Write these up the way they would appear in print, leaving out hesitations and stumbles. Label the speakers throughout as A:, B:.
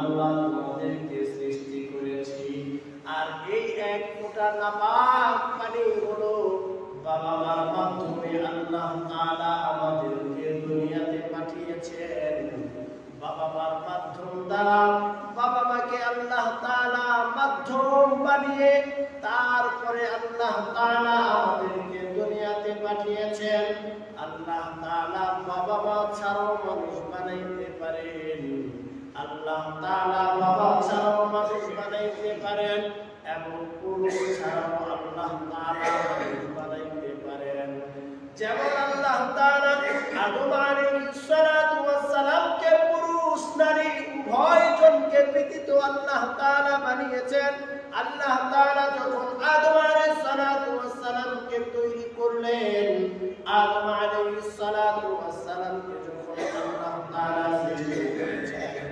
A: আল্লাহ তোমাদেরকে সৃষ্টি করেছি। আর এই এক ফোঁটা নাপাক পানি হলো বাবা মার মাধ্যমে আল্লাহ তাআলা আমাদেরকে দুনিয়াতে পাঠিয়েছেন। বাবা মার মাধ্যম দ্বারা বাবা মাকে আল্লাহ তাআলা মাধ্যম বানিয়ে তারপরে আল্লাহ তাআলা আমাদেরকে দুনিয়াতে পাঠিয়েছেন। আল্লাহ তাআলা বাবা মা ছাড়াও মানুষ বানাইতে পারেন। আল্লাহ তাআলা বাবা ছাড়াও মানুষ বানাইতে পারেন এবং পুরুষ ছাড়াও আল্লাহ তাআলা মানুষ বানাইতে পারেন। যেমন আল্লাহ তাআলা আদম আলাইহিস সালাতু ওয়াস সালামকে পুরুষ নারী উভয় জনকে ব্যতীত আল্লাহ তাআলা বানিয়েছেন। আল্লাহ তাআলা যখন আদম আলাইহিস সালাতু ওয়াস সালামকে তৈরি করলেন, আদম আলাইহিস সালাতু ওয়াস সালামকে যখন আল্লাহ তাআলা সৃষ্টি করেছেন,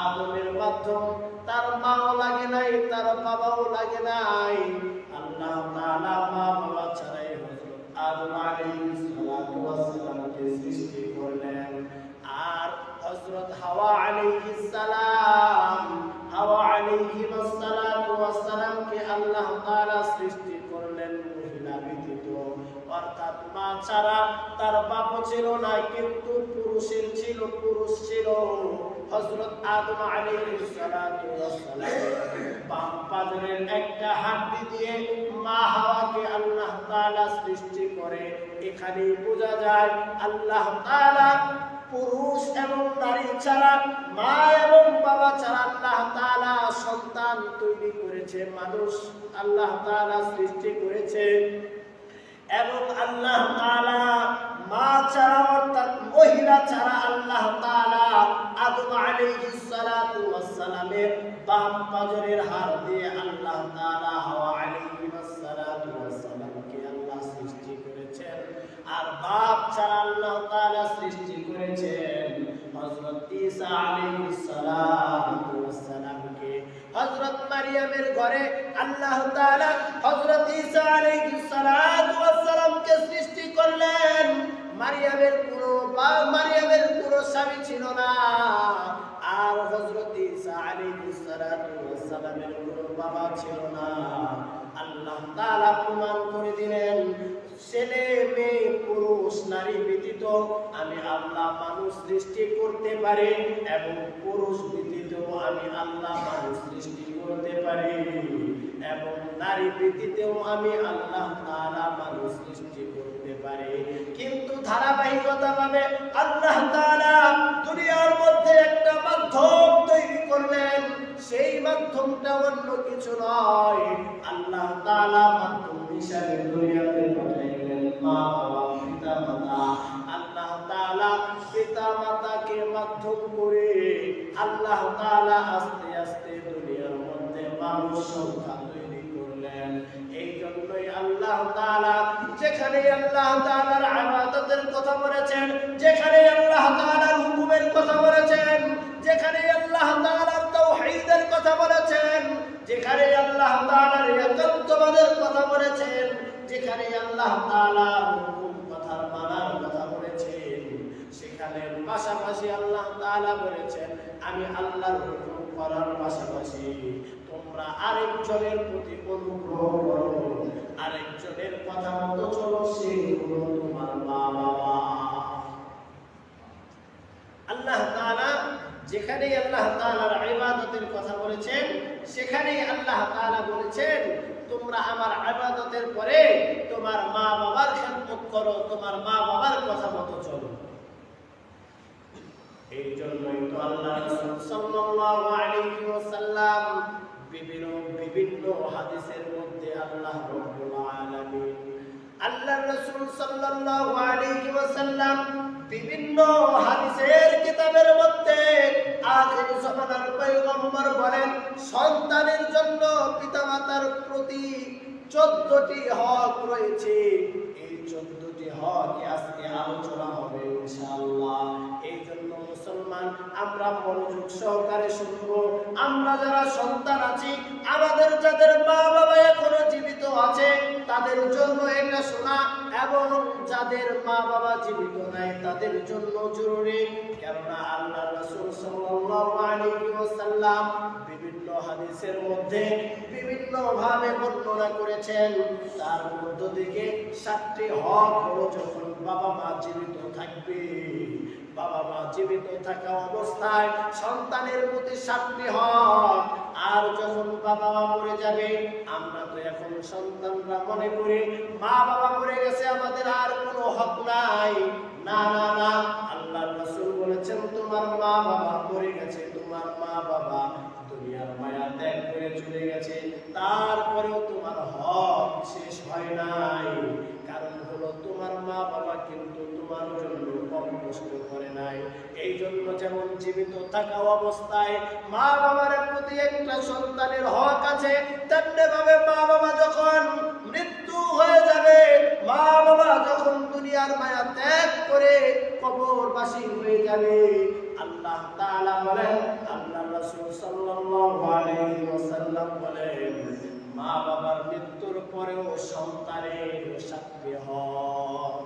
A: আদমের মাধ্যম তার মাও লাগে নাই, তার বাবাও লাগে নাই। আল্লাহ তাআলা মা বাবা ছাড়াই হযরত আদম আলাইহিস সালাতু ওয়াস সালামকে সৃষ্টি করলেন। আর হযরত হাওয়া আলাইহিস সালাম, হাওয়া আলাইহিস সালাতু ওয়াস সালামকে আল্লাহ তাআলা সৃষ্টি করলেন মহিলা ব্যতীত, অর্থাৎ মা ছাড়া তার বাবা ছিল না, কিন্তু পুরুষের ছিল, পুরুষ ছিল। হযরত আদম আলাইহিস সালাতু ওয়াস সালাম বাম পাজরের একটা হাড্ডি দিয়ে মা হাওয়াকে আল্লাহ তাআলা সৃষ্টি করে। এখানে বোঝা যায় আল্লাহ তাআলা পুরুষ এবং নারী ছাড়া, মা এবং বাবা ছাড়া আল্লাহ তাআলা সন্তান তৈরি করেছে, মানুষ আল্লাহ তাআলা সৃষ্টি করেছে। এবং আল্লাহ তাআলা মা ছাড়া অর্থাৎ মহিলা ছাড়া আল্লাহ তাআলা আদম আলাইহিস সালাতু ওয়াস সালামের বাম পাজরের হাড় দিয়ে আল্লাহ তাআলা হাওয়া আলাইহিস সালাতু ওয়াস সালামকে আল্লাহ সৃষ্টি করেছেন। আর বাপ ছাড়া আল্লাহ তাআলা সৃষ্টি করেছেন হযরত ঈসা আলাইহিস সালাতু ওয়াস সালামকে। হযরত মারিয়ামের ঘরে আল্লাহ তাআলা হযরত ঈসা আলাইহিস সালাতু ওয়াস সালামকে সৃষ্টি করলেন। মারিয়ামের কোনো স্বামী ছিল না, আর হযরত ঈসা আলাইহিস সালাতু ওয়াস সালামের কোনো বাবা ছিল না। আল্লাহ তাআলা প্রমাণ করে দিলেন, ছেলে মেয়ে পুরুষ নারী ব্যতীত আমি আল্লাহ মানুষ সৃষ্টি করতে পারি, এবং পুরুষ ব্যতীত আমি আল্লাহ মানুষ সৃষ্টি করতে পারি, এবং নারী ব্যতীতও আমি আল্লাহ তাআলা মানুষ সৃষ্টি করতে পারি। কিন্তু ধারাবাহিকতাভাবে আল্লাহ তাআলা দুনিয়ার মধ্যে একটা মাধ্যম তৈরি করলেন। সেই মাধ্যমটা অন্য কিছু নয়, আল্লাহ তাআলা মাধ্যম হিসাবে দুনিয়াতে পাঠাইলেন মা বাবা পিতা মাতা। আল্লাহ তাআলা পিতা মাতাকে মাধ্যম করে আল্লাহ তাআলা আস্তে আস্তে দুনিয়ার মধ্যে মানুষ সংখ্যা তৈরি করলেন। এই জন্যই আল্লাহ তাআলা যেখানে আল্লাহ তাআলার ইবাদতের কথা বলেছেন, যেখানে আল্লাহ তাআলার হুকুমের কথা বলেছেন, যেখানে আল্লাহ তাআলার তাওহীদের কথা বলেছেন, যেখানে আল্লাহ তাআলার একাত্মবাদের কথা বলেছেন, যেখানে আল্লাহ তাআলার হুকুম কথার মানার কথা বলেছেন, সেখানে পাশাপাশি আল্লাহ তাআলা বলেছেন আমি আল্লাহর হুকুম করার পাশাপাশি তোমরা আরেকজনের প্রতি অনুগ্রহ করো, আরেকজনের কথা মতো চলো, সেই হলো তোমার মা বাবা। আল্লাহ তাআলা যেখানে আল্লাহ তাআলার ইবাদতের কথা বলেছেন, সেখানেই আল্লাহ তাআলা বলেছেন তোমরা আমার ইবাদতের পরে তোমার মা বাবার খেদমত করো, তোমার মা বাবার কথা মতো চলো। এই জন্যই তো আল্লাহ রাসূল সাল্লাল্লাহু আলাইহি ওয়াসাল্লাম বিভিন্ন হাদিসের মধ্যে আল্লাহ রাব্বুল আলামিন, আল্লাহ রাসূল সাল্লাল্লাহু আলাইহি ওয়াসাল্লাম বিভিন্ন হাদিসের কিতাবের মধ্যে আখির জামানার পয়গম্বর বলেন সন্তানের জন্য পিতামাতার প্রতি 14টি হক রয়েছে। এই 14টি হক আজকে আলোচনা হবে ইনশাআল্লাহ। এই জন্য মুসলমান মুসলমান, আমরা মনোযোগ সহকারে শুনবো। আমরা যারা সন্তান আছি, আমাদের যাদের মা বাবা এখনো জীবিত আছে তাদের জন্য এটা শোনা, এবং যাদের মা বাবা জীবিত নাই তাদের জন্য জরুরি। কেননা আল্লাহ রাসূল সাল্লাল্লাহু আলাইহি ওয়াসাল্লাম বিভিন্ন হাদিসের মধ্যে বিভিন্ন ভাবে বর্ণনা করেছেন। তার মধ্য থেকে 7টি হক হলো যখন বাবা মা জীবিত থাকবে, বাবা মা জীবিত থাকা অবস্থায় সন্তানের প্রতি 7টি হক। আর যখন বাবা মা মরে যাবে, আমরা তো এখন সন্তানরা মনে করি মা বাবা মরে গেছে, আমাদের আর কোনো হক নাই। না না না, আল্লাহর রাসূল বলেছেন তোমার মা বাবা মরে গেছে, তোমার মা বাবা দুনিয়ার মায়া ত্যাগ করে চলে গেছে, তারপরেও তোমার হক শেষ হয় নাই। কারণ হলো তোমার মা বাবা কিন্তু তোমার জন্য কম কষ্ট করে নাই। এই জন্য যেমন জীবিত থাকা অবস্থায় মা বাবার প্রতি একটা সন্তানের হক আছে, তেমনি ভাবে মা বাবা যখন মৃত্যু হয়ে যাবে, মা বাবা যখন দুনিয়ার মায়া ত্যাগ করে কবরবাসী হয়ে যাবে, আল্লাহ তাআলা বলেন, আল্লাহ রাসূল সাল্লাল্লাহু আলাইহি ওয়াসাল্লাম বলেন, মা বাবার মৃত্যুর পরেও সন্তানের 7টি হক।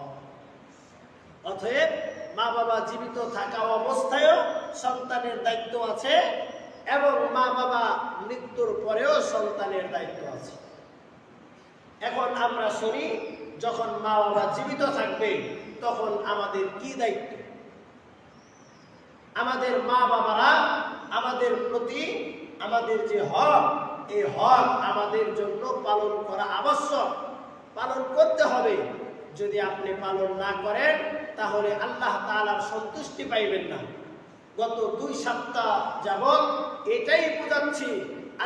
A: অতএব মা বাবা জীবিত থাকা অবস্থায়ও সন্তানের দায়িত্ব আছে, এবং মা বাবা মৃত্যুর পরেও সন্তানের দায়িত্ব আছে। এখন আমরা শুনি, যখন মা বাবা জীবিত থাকবে তখন আমাদের কি দায়িত্ব? আমাদের মা বাবারা আমাদের প্রতি আমাদের যে হক, এই হক আমাদের জন্য পালন করা আবশ্যক, পালন করতে হবে। যদি আপনি পালন না করেন তাহলে আল্লাহ তাআলার সন্তুষ্টি পাইবেন না। গত 2 সপ্তাহ যাবত এটাই বোঝাচ্ছি,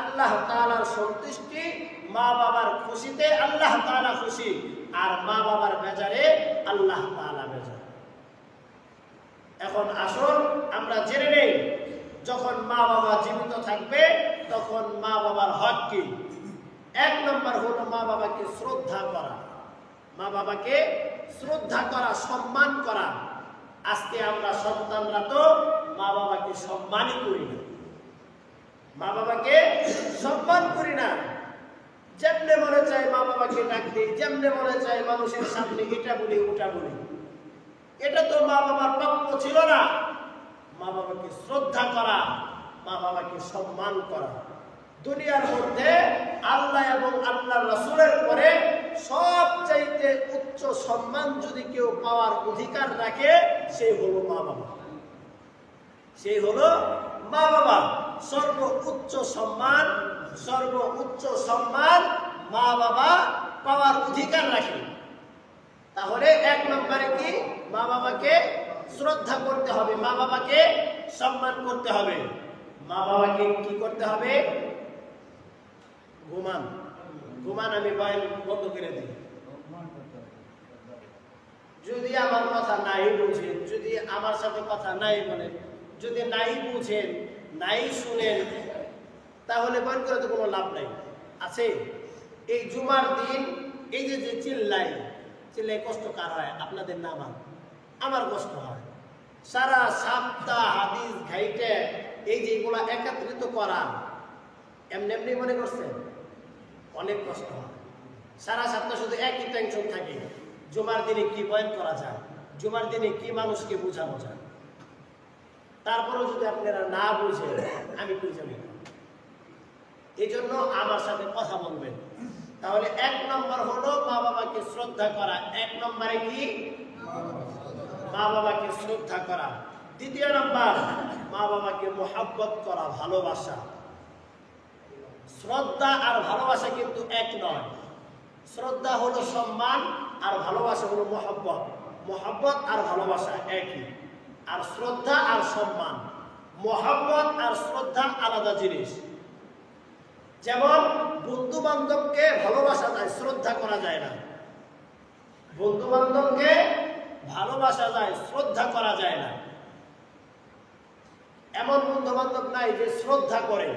A: আল্লাহ তাআলার সন্তুষ্টি, মা বাবার খুশিতে আল্লাহ তাআলা খুশি, আর মা বাবার বেজারে আল্লাহ তাআলা বেজার। এখন আসুন আমরা জেনে নেই, যখন মা বাবা জীবিত থাকবে তখন মা বাবার হক কি। 1 নম্বর হলো মা বাবাকে শ্রদ্ধা করা, মা বাবাকে শ্রদ্ধা করা, সম্মান করা। আজকে আমরা সন্তানরা তো মা বাবাকে সম্মানই করি না, মা বাবাকে সম্মান করি না। যেমনে মনে চায় মা বাবাকে ডাক দিই, যেমনে মনে চায় মানুষের সামনে এটা বলি ওটা বলি। এটা তো মা বাবার প্রাপ্য ছিল না। মা বাবাকে শ্রদ্ধা করা, মা বাবাকে সম্মান করা। দুনিয়ার মধ্যে আল্লাহ এবং আল্লাহর রাসূলের পরে সবচাইতে উচ্চ সম্মান যদি কেউ পাওয়ার অধিকার রাখে, সেই হলো মা বাবা, সেই হলো মা বাবা। সর্বোচ্চ সম্মান, সর্বোচ্চ সম্মান মা বাবা পাওয়ার অধিকার রাখে। তাহলে 1 নম্বরে কি, মা বাবাকে শ্রদ্ধা করতে হবে, মা বাবাকে সম্মান করতে হবে। মা বাবাকে কি করতে হবে? ঘুমান, ঘুমান, আমি বয়ান বন্ধ করে দিই। যদি আমার কথা নাই বুঝেন, যদি আমার সাথে কথা নাই বলেন, যদি নাই বুঝেন, নাই শুনেন, তাহলে বয়ান করে তো কোনো লাভ নাই আছে। এই জুমার দিন এই যে চিল্লাই চিল্লাই কষ্ট কার হয়? আপনাদের না আমার কষ্ট হয়। সারা সপ্তাহ হাদিস ঘাইটে এই যেগুলা একত্রিত করা, এমনি এমনি মনে করছেন? অনেক কষ্ট হয়। সারা সপ্তাহ শুধু একই টেনশন থাকে, জুমার দিনে কি বয়ান করা যায়, জুমার দিনে কি মানুষকে বোঝানো যায়। তারপরেও যদি আপনারা না বুঝেন, আমি বুঝাবো। এই জন্য আমার সাথে কথা বলবেন। তাহলে 1 নম্বর হলো মা বাবাকে শ্রদ্ধা করা। 1 নম্বরে কি? মা বাবাকে শ্রদ্ধা করা। 2 নম্বর, মা বাবাকে মোহাব্বত করা, ভালোবাসা। শ্রদ্ধা আর ভালোবাসা কিন্তু এক নয়। শ্রদ্ধা হলো সম্মান, আর ভালোবাসা হলো মোহাব্বত। মোহাব্বত আর ভালোবাসা একই, আর শ্রদ্ধা আর সম্মান, মোহাব্বত আর শ্রদ্ধা আলাদা জিনিস। যেমন বন্ধু বান্ধবকে ভালোবাসা যায়, শ্রদ্ধা করা যায় না। বন্ধু বান্ধবকে ভালোবাসা যায়, শ্রদ্ধা করা যায় না। এমন বন্ধু বান্ধব নাই যে শ্রদ্ধা করে।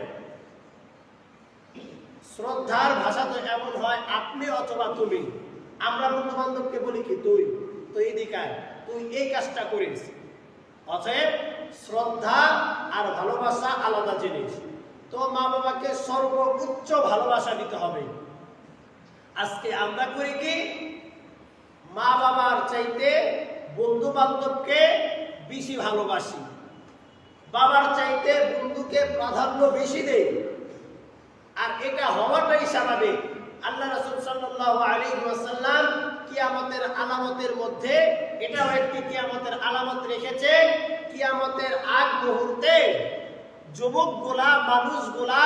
A: শ্রদ্ধার ভাষা তো এমন হয় আপনি অথবা তুমি। আমরা বন্ধু বান্ধবকে বলি কি তুই, তুই এদিকে আয়, তুই এই কাজটা করিস। অতএব শ্রদ্ধা আর ভালোবাসা আলাদা জিনিস। তো মা বাবাকে সর্বোচ্চ ভালোবাসা দিতে হবে। আজকে আমরা করি কি, মা বাবার চাইতে বন্ধু বান্ধবকে বেশি ভালোবাসি, বাবার চাইতে বন্ধুকে প্রাধান্য বেশি দেই। আর এটা হওয়াটাই স্বাভাবিক। আল্লাহ রাসূল সাল্লাল্লাহু আলাইহি ওয়াসাল্লাম কিয়ামতের আলামতের মধ্যে এটাও একটি কিয়ামতের আলামত রেখেছে। কিয়ামতের আগ মুহূর্তে যুবকগুলা, মানুষগুলা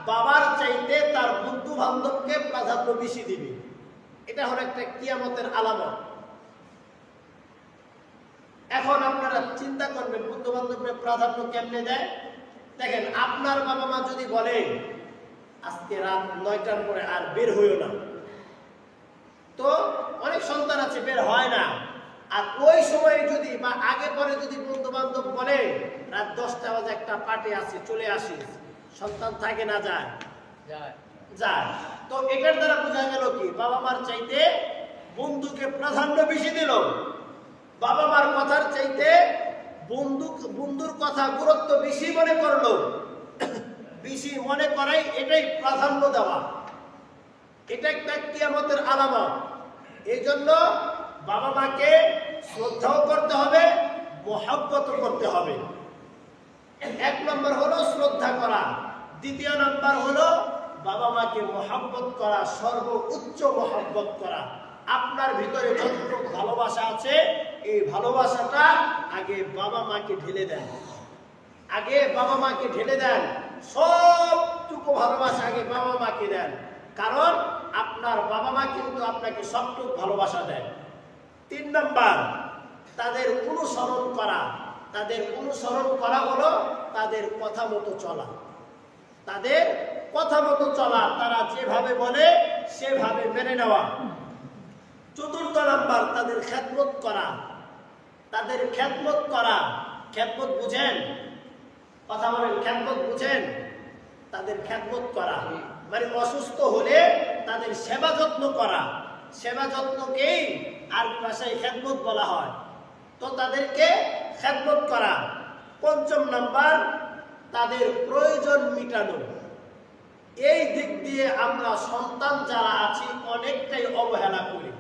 A: বাবার চাইতে তার বন্ধু বান্ধবকে প্রাধান্য বেশি দিবে। এটা হলো একটা কিয়ামতের আলামত। এখন আপনারা চিন্তা করবেন বন্ধু বান্ধবের প্রাধান্য কেমনে দেয়। দেখেন, আপনার বাবা মা যদি বলে আজকে রাত 9টার পরে আর বের হইও না, তো অনেক সন্তান আছে বের হয় না। আর ওই সময় যদি বা আগে পরে যদি বন্ধু বান্ধব বলে রাত 10টা বাজে একটা পার্টি আছে, চলে আসিস, সন্তান থাকে না, যায় যায়। তো এটার দ্বারা বোঝা গেল কি, বাবা মার চাইতে বন্ধুকে প্রাধান্য বেশি দিল। বাবা মার কথার চাইতে বন্ধুর কথা গুরুত্ব বেশি মনে করলো। বেশি মনে করাই এটাই প্রাধান্য দেওয়া। এটা একটা কিয়ামতের আলামত। এই জন্য বাবা মাকে শ্রদ্ধাও করতে হবে, মহব্বতও করতে হবে। 1 নম্বর হলো শ্রদ্ধা করা। 2 নম্বর হলো বাবা মাকে মহব্বত করা, সর্বোচ্চ মহব্বত করা। আপনার ভিতরে যতটুকু ভালোবাসা আছে এই ভালোবাসাটা আগে বাবা মাকে ঢেলে দেন। আগে বাবা মাকে ঢেলে দেন, সবটুকু ভালোবাসা আগে বাবা মাকে দেন। কারণ আপনার বাবা মা কিন্তু আপনাকে সবটুকু ভালোবাসা দেন। 3 নম্বর, তাদের অনুসরণ করা। তাদের অনুসরণ করা হলো তাদের কথা মতো চলা। তাদের কথা মতো চলা, তারা যেভাবে বলে সেভাবে মেনে নেওয়া। 4 নম্বর, তাদের খেদমত করা। তাদের খেদমত করা। খেদমত বুঝেন? কথা বলেন, খেদমত বুঝেন? তাদের খেদমত করা মানে অসুস্থ হলে তাদের সেবা যত্ন করা। সেবা যত্নকেই আরবি ভাষায় খেদমত বলা হয়। তো তাদেরকে খেদমত করা। 5 নম্বর, তাদের প্রয়োজন মিটানো। এই দিক দিয়ে আমরা সন্তান যারা আছি অনেকটাই অবহেলা করি।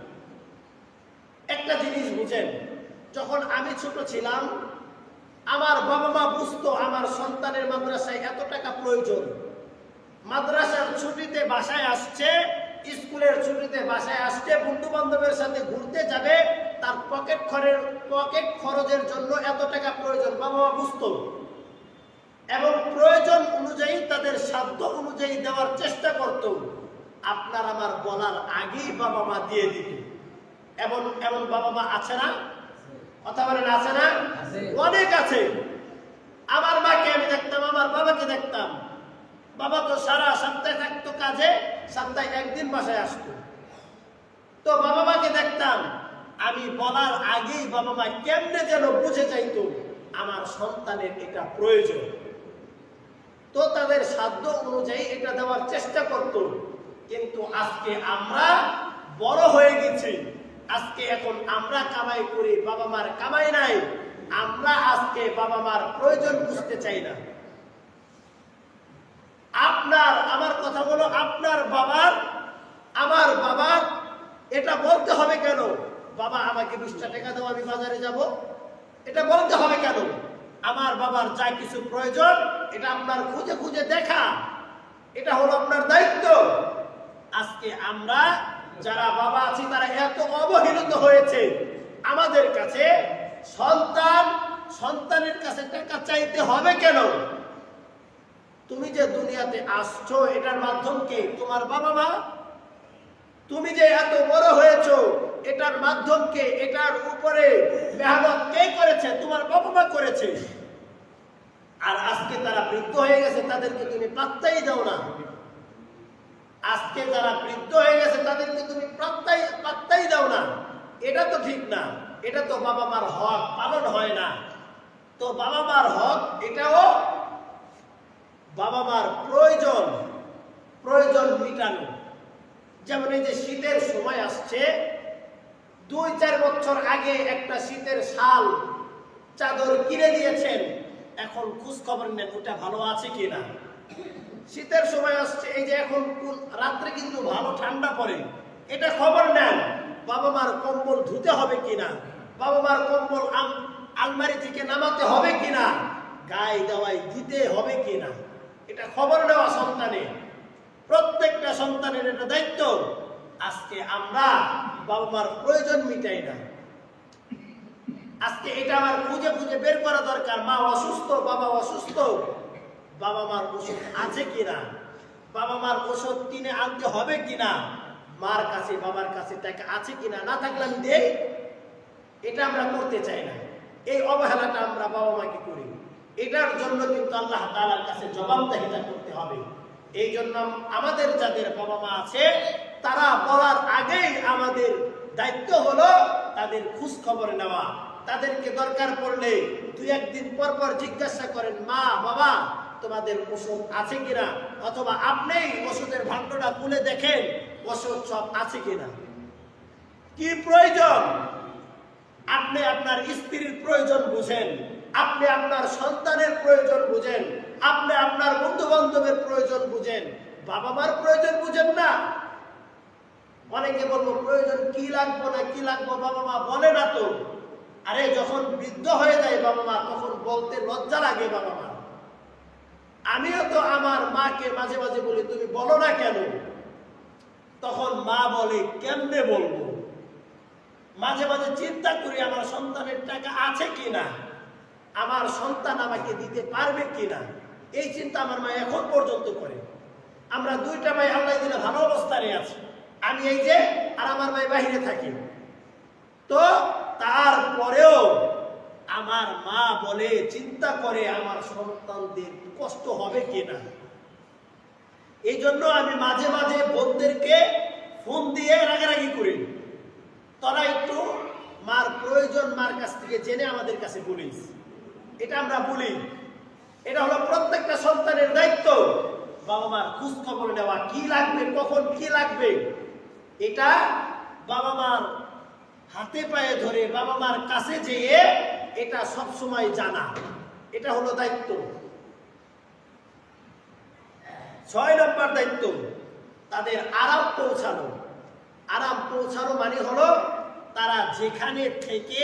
A: একটা জিনিস বুঝেন, যখন আমি ছোট ছিলাম আমার বাবা মা বুঝতো আমার সন্তানের মাদ্রাসায় এত টাকা প্রয়োজন। মাদ্রাসার ছুটিতে বাসায় আসছে, স্কুলের ছুটিতে বাসায় আসছে, বন্ধু বান্ধবের সাথে ঘুরতে যাবে, তার পকেট খরচের জন্য এত টাকা প্রয়োজন। বাবা মা বুঝতো এবং প্রয়োজন অনুযায়ী তাদের সাধ্য অনুযায়ী দেওয়ার চেষ্টা করত। আপনার আমার বলার আগেই বাবা মা দিয়ে দিত। এমন এমন বাবা মা আছে না? কথা বলেন, আছে না? অনেক আছে। আমার মাকে আমি দেখতাম, আমার বাবাকে দেখতাম। বাবা তো সারা সপ্তাহে থাকতো কাজে, সপ্তাহে 1 দিন বাসায় আসতো। তো বাবা মাকে দেখতাম, আমি বলার আগেই বাবা মা কেমনে যেন বুঝে যাইতো আমার সন্তানের এটা প্রয়োজন। তো তাদের সাধ্য অনুযায়ী এটা দেওয়ার চেষ্টা করত। কিন্তু আজকে আমরা বড় হয়ে গেছি, আজকে এখন আমরা কামাই করি, বাবা মার কামাই নাই। আমরা আজকে বাবা মার প্রয়োজন বুঝতে চাই না। আপনার আমার কথা বলো, আপনার বাবার আমার বাবার এটা বলতে হবে কেন? বাবা আমাকে 20টা টাকা দাও, আমি বাজারে যাব, এটা বলতে হবে কেন? আমার বাবার যা কিছু প্রয়োজন এটা আপনার খুঁজে খুঁজে দেখা, এটা হলো আপনার দায়িত্ব। আজকে আমরা যারা বাবা আছি তারা এত অবহেলিত হয়েছে, আমাদের কাছে সন্তানের কাছে টাকা চাইতে হবে কেন? তুমি যে দুনিয়াতে আসছো এটার মাধ্যম কে? তোমার বাবা মা। তুমি যে এত বড় হয়েছো এটার মাধ্যম কে? এটার উপরে মেহনত কে করেছে? তোমার বাবা মা করেছে। আর আজকে তারা বৃদ্ধ হয়ে গেছে, তাদেরকে তুমি পাত্তাই দাও না। আজকে যারা বৃদ্ধ হয়ে গেছে তাদেরকে তুমি পাত্তাই দাও না। এটা তো ঠিক না, এটা তো বাবা মার হক পালন হয় না। তো বাবা মার হক এটাও বাবা মার প্রয়োজন মিটানো। যেমন এই যে শীতের সময় আসছে, 2-4 বছর আগে একটা শীতের শাল চাদর কিনে দিয়েছেন, এখন খোঁজ খবর নেন ওটা ভালো আছে কিনা। শীতের সময় আসছে, এই যে এখন রাত্রে কিন্তু ভালো ঠান্ডা পড়ে, এটা খবর নেন বাবা মার কম্বল ধুতে হবে কিনা, বাবা মার কম্বল আলমারি থেকে নামাতে হবে কিনা, গায়ে দাওয়াই দিতে হবে কিনা, এটা খবর নেওয়া সন্তানের, প্রত্যেকটা সন্তানের এটা দায়িত্ব। আজকে আমরা বাবা মার প্রয়োজন মিটাই না। আজকে এটা আমার খুঁজে খুঁজে বের করা দরকার। মা অসুস্থ, বাবা অসুস্থ, বাবা মার ওষুধ আছে কিনা, বাবা মার ওষুধ কিনে আনতে হবে কিনা, মার কাছে বাবার কাছে টাকা আছে কিনা, না থাকলে আমি দেই, এটা আমরা করতে চাই না। এই অবহেলাটা আমরা বাবা মাকে করি। এটার জন্য কিন্তু আল্লাহ তাআলার কাছে জবাবদিহিতা করতে হবে। এই জন্য আমাদের যাদের বাবা মা আছে তারা বলার আগেই আমাদের দায়িত্ব হলো তাদের খোঁজ খবর নেওয়া। তাদেরকে দরকার পড়লে 2-1 দিন পর পর জিজ্ঞাসা করেন, মা বাবা তোমাদের ওষুধ আছে কিনা, অথবা আপনি ওষুধের ভাণ্ডটা খুলে দেখেন ওষুধ সব আছে কিনা। কি প্রয়োজন, আপনি আপনার স্ত্রীর প্রয়োজন বুঝেন, আপনি আপনার সন্তানের প্রয়োজন বুঝেন, আপনি আপনার বন্ধু বান্ধবের প্রয়োজন বুঝেন, বাবা মার প্রয়োজন বুঝেন না। অনেকে বলবো প্রয়োজন কি লাগবো না কি লাগবো বাবা মা বলে না তো। আরে যখন বৃদ্ধ হয়ে যায় বাবা মা তখন বলতে লজ্জা লাগে বাবা মা। আমিও তো আমার মাকে মাঝে মাঝে বলি তুমি বলো না কেন, তখন মা বলে কেমনে বলবো। মাঝে মাঝে চিন্তা করি আমার সন্তানের টাকা আছে কিনা, আমার সন্তান আমাকে দিতে পারবে কিনা, এই চিন্তা আমার মা এখন পর্যন্ত করে। আমরা 2টা ভাই আল্লাহ দিলে ভালো অবস্থায় আছি, আমি এই যে আর আমার ভাই বাহিরে থাকি, তো তারপরেও আমার মা বলে চিন্তা করে আমার সন্তানদের কষ্ট হবে কিনা। এই জন্য আমি মাঝে মাঝে বোনদেরকে ফোন দিয়ে রাগারাগি করি, তোরা একটু মার প্রয়োজন মার কাছ থেকে জেনে আমাদের কাছে বলিস। এটা আমরা বলি, এটা হলো প্রত্যেকটা সন্তানের দায়িত্ব। বাবা মার খোঁজ খবর নেওয়া, কি লাগবে কখন কি লাগবে, এটা বাবা মার হাতে পায়ে ধরে বাবা মার কাছে যেয়ে এটা সব সময় জানা, এটা হলো দায়িত্ব। 6 নম্বর দায়িত্ব তাদের আরাম পৌঁছানো। আরাম পৌঁছানো মানে হলো তারা যেখানে থেকে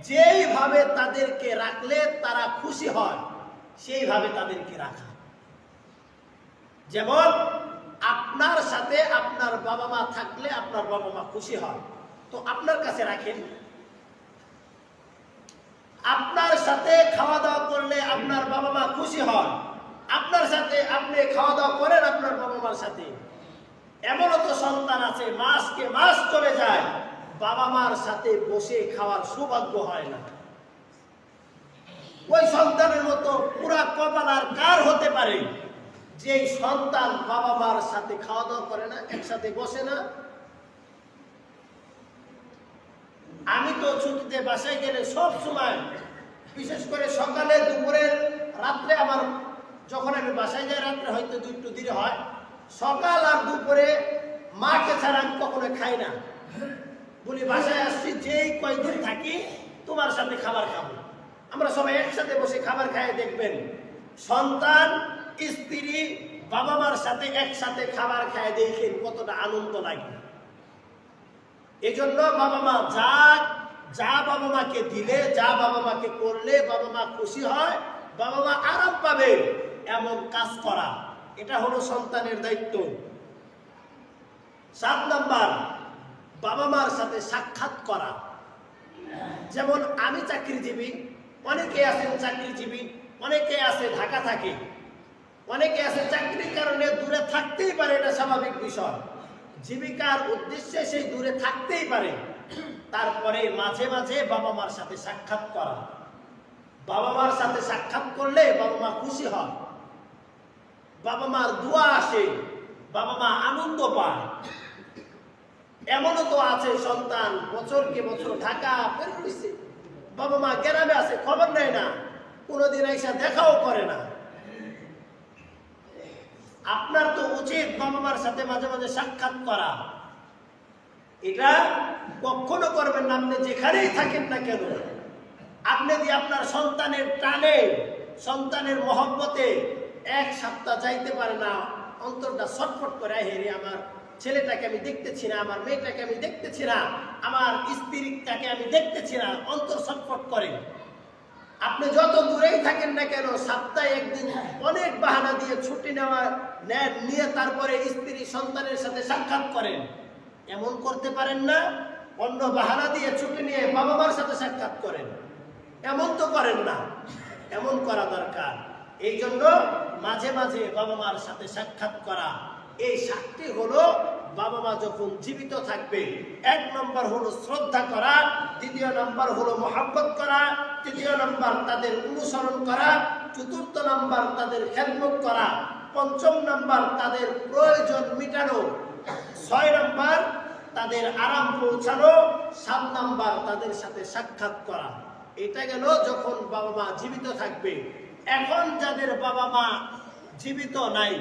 A: যেইভাবে তাদেরকে রাখলে তারা খুশি হয় সেইভাবে তাদেরকে রাখা। যেমন আপনার সাথে আপনার বাবা মা থাকলে আপনার বাবা মা খুশি হয়, তো আপনার কাছে রাখেন। আপনার সাথে খাওয়া দাওয়া করলে আপনার বাবা মা খুশি হয়, আপনার সাথে আপনি খাওয়া দাওয়া করেন আপনার বাবা মার সাথে। এমনও তো সন্তান আছে মাসকে মাস চলে যায় বাবা মার সাথে বসে খাওয়ার সৌভাগ্য হয় না। ওই সন্তানের মতো পুরা কপাল আর কার হতে পারে যে সন্তান বাবা মার সাথে খাওয়া দাওয়া করে না, একসাথে বসে না। আমি তো ছুটিতে বাসায় গেলে সব সময়, বিশেষ করে সকালে দুপুরে রাত্রে, আমার যখন আমি বাসায় যাই রাত্রে হয়তো একটু দেরি হয়, সকাল আর দুপুরে মাকে ছাড়া আমি কখনো খাই না। বলি বাসায় আসছি, যেই কয়েকদিন থাকি তোমার সাথে খাবার খাবো। আমরা সবাই একসাথে বসে খাবার খাই, দেখবেন সন্তান স্ত্রী বাবা মার সাথে একসাথে খাবার খায়, দেখেন কতটা আনন্দ লাগে। এই জন্য বাবা মা যা বাবা মাকে দিলে, যা বাবা মাকে করলে বাবা মা খুশি হয়, বাবা মা আরাম পাবে, এমন কাজ করা, এটা হলো সন্তানের দায়িত্ব। 7 নাম্বার বাবা মার সাথে সাক্ষাৎ করা। যেমন আমি চাকরিজীবী, অনেকে আছেন চাকরিজীবী, অনেকে আছে ঢাকা থাকে, অনেকে আছে চাকরির কারণে দূরে থাকতেই পারে, এটা স্বাভাবিক বিষয়, জীবিকার উদ্দেশ্যে সেই দূরে থাকতেই পারে। তারপরে মাঝে মাঝে বাবা মার সাথে সাক্ষাৎ করা। বাবা মার সাথে সাক্ষাৎ করলে বাবা মা খুশি হয়, বাবা মার দোয়া আসে, বাবা মা আনন্দ পায়। এমনও তো আছে সন্তান বছরকে বছর ঢাকা বের হয়েছে, বাবা মা গ্রামে আছে, খবর নেয় না, কোনোদিন এসে দেখাও করে না। আপনার তো উচিত বাবা মার সাথে মাঝে মাঝে সাক্ষাৎ করা। এটা কখনো করবেন না, আপনি যেখানেই থাকেন না কেন, আপনি যদি আপনার সন্তানের টানে সন্তানের মহব্বতে এক সপ্তাহ যাইতে পারে না, অন্তরটা ছটফট করে, হেরে আমার ছেলেটাকে আমি দেখতেছি না, আমার মেয়েটাকে আমি দেখতেছি না, আমার স্ত্রীটাকে আমি দেখতেছি না, অন্তর ছটফট করে। আপনি যত দূরেই থাকেন না কেন, সপ্তাহে একদিন অনেক বাহানা দিয়ে ছুটি নিয়ে তারপরে স্ত্রী সন্তানের সাথে সাক্ষাৎ করেন। এমন করতে পারেন না? অন্য বাহানা দিয়ে ছুটি নিয়ে বাবা মার সাথে সাক্ষাৎ করেন, এমন তো করেন না। এমন করা দরকার। এই জন্য মাঝে মাঝে বাবা মার সাথে সাক্ষাৎ করা। এই সাতটি হলো বাবা মা যখন জীবিত থাকবে। 1 নম্বর হলো শ্রদ্ধা করা, 2 নম্বর হলো মহব্বত করা, 3 নম্বর তাদের অনুসরণ করা, 4 নম্বর তাদের খেদমত করা, 5 নম্বর তাদের প্রয়োজন মিটানো, 6 নম্বর তাদের আরাম পৌঁছানো, 7 নম্বর তাদের সাথে সাক্ষাৎ করা। এটা গেল যখন বাবা মা জীবিত থাকবে। এখন যাদের বাবা মা জীবিত নাই,